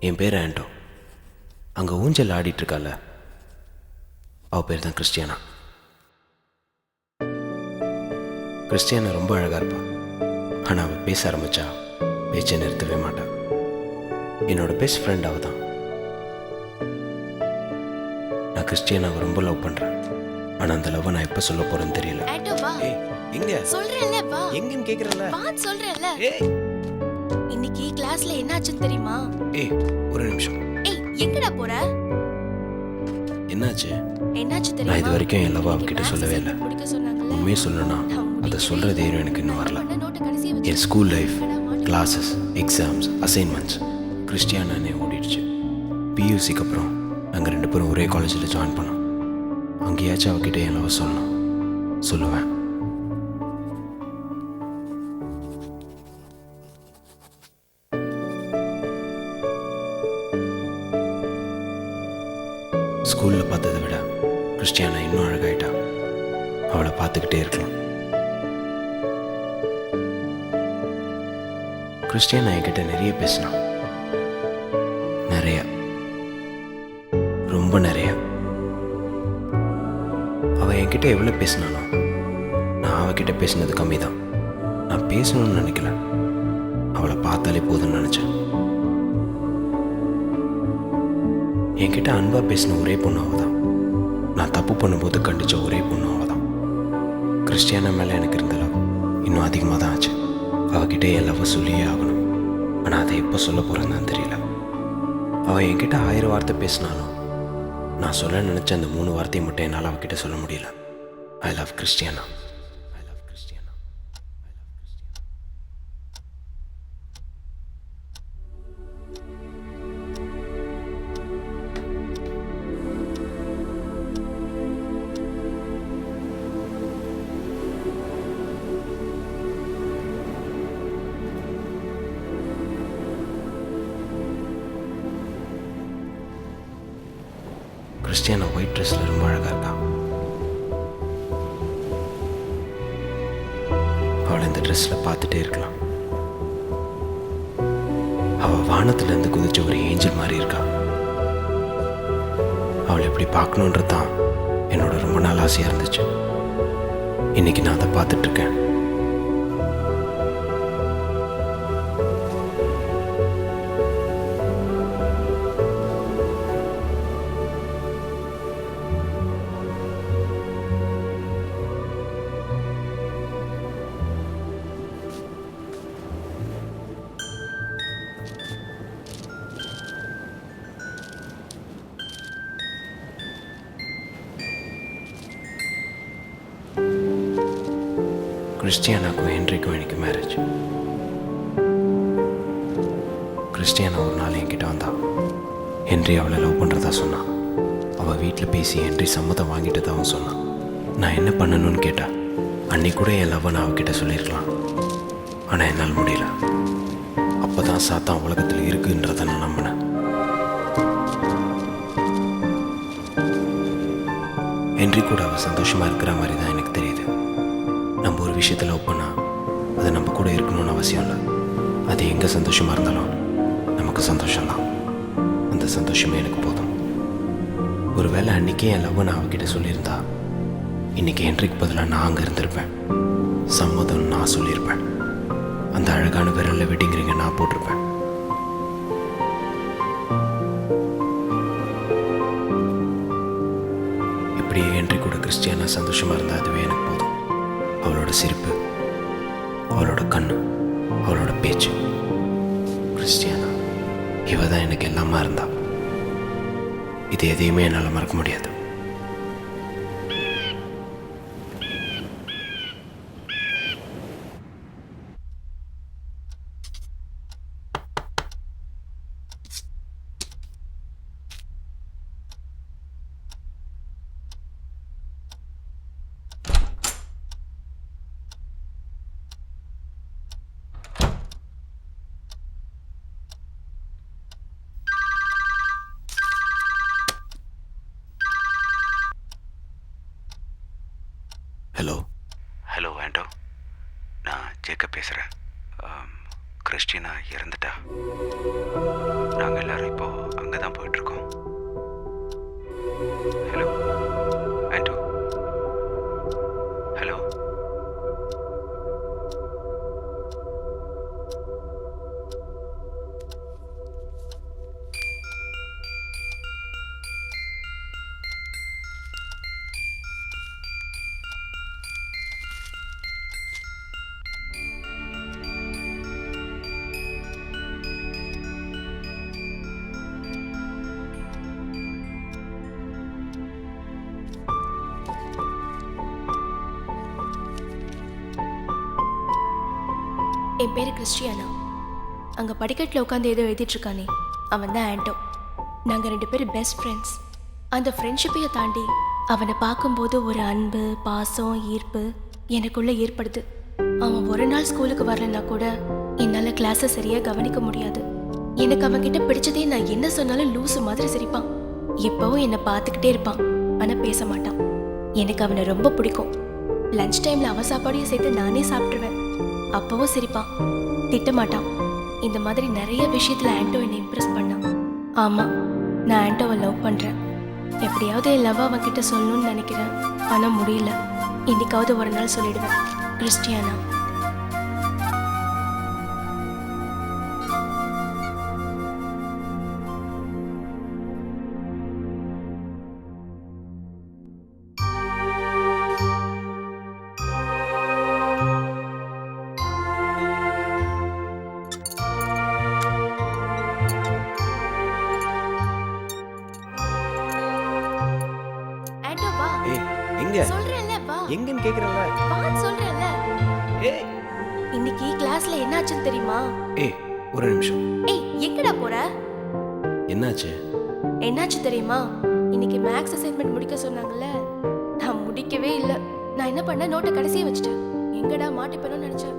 என் பேர் ஆண்டோ. அங்கே ஊஞ்சல் ஆடிட்டுருக்கால, அவள் பேர் தான் கிறிஸ்டியானா. கிறிஸ்டியானா ரொம்ப அழகாக இருப்பாள். ஆனால் அவள் பேச ஆரம்பித்தா பேச்சை நிறுத்தவே மாட்டாள். என்னோடய பெஸ்ட் ஃப்ரெண்ட் அவள் தான். நான் கிறிஸ்டியானாவை ரொம்ப லவ் பண்ணுறேன். ஆனால் அந்த லவ்வை நான் எப்போ சொல்ல போகிறேன்னு தெரியல. எங்க சொல்றேன்ல வா. எங்கன்னு கேக்குறல? வா சொல்றேன்ல. இன்னைக்கு கிளாஸ்ல என்னாச்சுன்னு தெரியுமா? ஒரு நிமிஷம். எங்கடா போற? என்னாச்சு தெரியுமா? நான் இது வரைக்கும் என் லவ் அவகிட்ட சொல்லவே இல்லை. உண்மையே சொல்லணும்னா அதை சொல்கிற தைரியம் எனக்கு இன்னும் வரல. என் school life, classes, exams, assignments கிறிஸ்டியானானே ஓடிடுச்சு. பியூசிக்கு அப்புறம் நாங்கள் 2 பேரும் ஒரே காலேஜில் ஜாயின் பண்ணோம். அங்கேயாச்சும் அவகிட்ட என் லவ் சொல்லணும். சொல்லுவேன். ஸ்கூலில் பார்த்ததை விட கிறிஸ்டியானா இன்னும் அழகாயிட்டா. அவளை பார்த்துக்கிட்டே இருக்கலாம். கிறிஸ்டியானா என்கிட்ட நிறைய பேசினான். நிறைய, ரொம்ப நிறைய. அவள் என்கிட்ட எவ்வளோ பேசினானோ நான் அவகிட்ட பேசினது கம்மி தான். நான் பேசணும்னு நினைக்கல, அவளை பார்த்தாலே போதும்னு நினச்சேன். என்கிட்ட அன்பாக பேசின ஒரே பொண்ணு அவள் தான். நான் தப்பு பண்ணும்போது கண்டித்த ஒரே பொண்ணு அவள் தான். கிறிஸ்டியானா மேலே எனக்கு இருந்த லவ் இன்னும் அதிகமாக தான் ஆச்சு. அவகிட்ட என் லவ்வை சொல்லியே ஆகணும். ஆனால் அதை எப்போ சொல்ல போகிறேன்னு தான் தெரியல. அவள் என்கிட்ட 1000 வார்த்தை பேசினாலும் நான் சொல்ல நினச்ச அந்த 3 வார்த்தையை மட்டும் என்னால் அவகிட்ட சொல்ல முடியல. I love Christiana. Christiana white ட்ரெஸ்ஸில் ரொம்ப அழகாக இருக்கா. அவளை இந்த ட்ரெஸ்ஸில் பார்த்துட்டே இருக்கலாம். அவள் வானத்திலேருந்து குதிச்ச ஒரு ஏஞ்சல் மாதிரி இருக்கா. அவளை எப்படி பார்க்கணுன்றது தான் என்னோட ரொம்ப நாள் ஆசையாக இருந்துச்சு. இன்னைக்கு நான் அதை பார்த்துட்ருக்கேன். கிறிஸ்டியானாக்கும் ஹென்ரிக்கும் எனக்கு மேரேஜ். கிறிஸ்டியானா ஒரு நாள் என்கிட்ட வந்தா. ஹென்றி அவளை லவ் பண்ணுறதா சொன்னான். அவள் வீட்டில் பேசி ஹென்றி சம்மதம் வாங்கிட்டு தான் சொன்னான். நான் என்ன பண்ணணும்னு கேட்டா. அன்னைக்கு கூட என் லவ்வை நான் அவகிட்ட சொல்லியிருக்கலாம். ஆனால் என்னால் முடியல. அப்போ தான் சாத்தான் உலகத்தில் இருக்குன்றதை நான் நம்பினேன். ஹென்றி கூட அவள் சந்தோஷமாக இருக்கிற மாதிரி தான் எனக்கு தெரியுது. நம்ம ஒரு விஷயத்தை லவ் பண்ணால் அது நம்ம கூட இருக்கணும்னு அவசியம் இல்லை. அது எங்கே சந்தோஷமாக இருந்தாலும் நமக்கு சந்தோஷம்தான். அந்த சந்தோஷமே எனக்கு போதும். ஒருவேளை அன்றைக்கே என் லவ்வை நான் அவகிட்ட சொல்லியிருந்தா இன்றைக்கி ஹென்ரிக்கு பதிலாக நான் அங்கே இருந்திருப்பேன். சம்மதம் நான் சொல்லியிருப்பேன். அந்த அழகான விரலில் வெட்டிங் ரிங்கை நான் போட்டிருப்பேன். இப்படியே ஹென்றி கூட கிறிஸ்டியானா சந்தோஷமாக இருந்தால் அதுவே எனக்கு போதும். அவளோட சிரிப்பு, அவளோட கண்ணு, அவளோட பேச்சு. கிறிஸ்டியானா இவ தான் எனக்கு எல்லாமா இருந்தா. இது எதையுமே என்னால் மறக்க முடியாது. ஹலோ ஆண்டோ, நான் ஜேக்கப் பேசுகிறேன். கிறிஸ்டினா இறந்துட்டா. நாங்கள் எல்லாரும் இப்போ அங்கே தான் போயிட்டுருக்கோம். ஹலோ ஆண்டோ. ஹலோ. என் பேரு கிறிஸ்டியானா. அங்க படிக்கட்டில் உட்காந்து ஏதோ எழுதிட்டு இருக்கானே, அவன் தான் ஆண்டோ. நாங்க 2 பேரும் பெஸ்ட் ஃப்ரெண்ட்ஸ். அந்த ஃப்ரெண்ட்ஷிப்பையை தாண்டி அவனை பார்க்கும்போது ஒரு அன்பு, பாசம், ஈர்ப்பு எனக்குள்ள ஏற்படுது. அவன் ஒரு நாள் ஸ்கூலுக்கு வரலன்னா கூட என்னால் கிளாஸை சரியா கவனிக்க முடியாது. எனக்கு அவன்கிட்ட பிடிச்சதே நான் என்ன சொன்னாலும் லூசு மாதிரி சிரிப்பான். எப்பவும் என்னை பார்த்துக்கிட்டே இருப்பான், ஆனால் பேச மாட்டான். எனக்கு அவனை ரொம்ப பிடிக்கும். லஞ்ச் டைம்ல அவன் சாப்பாடையும் சேர்த்து நானே சாப்பிட்ருவேன். அப்பவும் சிரிப்பான், திட்டமாட்டான். இந்த மாதிரி நிறைய விஷயத்துல ஆண்டோ என்னை இம்ப்ரெஸ் பண்ணான். ஆமா, நான் ஆண்டோவை லவ் பண்றேன். எப்படியாவது என் லவ் அவன்கிட்ட சொல்லணும்னு நினைக்கிறேன், ஆனா முடியல. இன்னைக்காவது ஒரு நாள் சொல்லிடுவேன். கிறிஸ்டியானா. ஆண்டோ வா. ஏய் எங்க சொல்றேன்ல வா. எங்கன்னு கேட்குறேன்ல. வான்னு சொல்றேன்ல. ஏய் இன்னைக்கு கிளாஸ்ல என்னாச்சுன்னு தெரியுமா? ஏய் ஒரு நிமிஷம். ஏய் எங்கடா போற? என்னாச்சு? என்னாச்சு தெரியுமா? இன்னைக்கு மேக்ஸ் அசைன்மெண்ட் முடிக்க சொன்னாங்கல்ல, நான் முடிக்கவே இல்லை. நான் என்ன பண்ணேன், நோட்டை கடைசியே வச்சுட்டேன். எங்கடா மாட்டிப்பேனோன்னு நினைச்சேன்.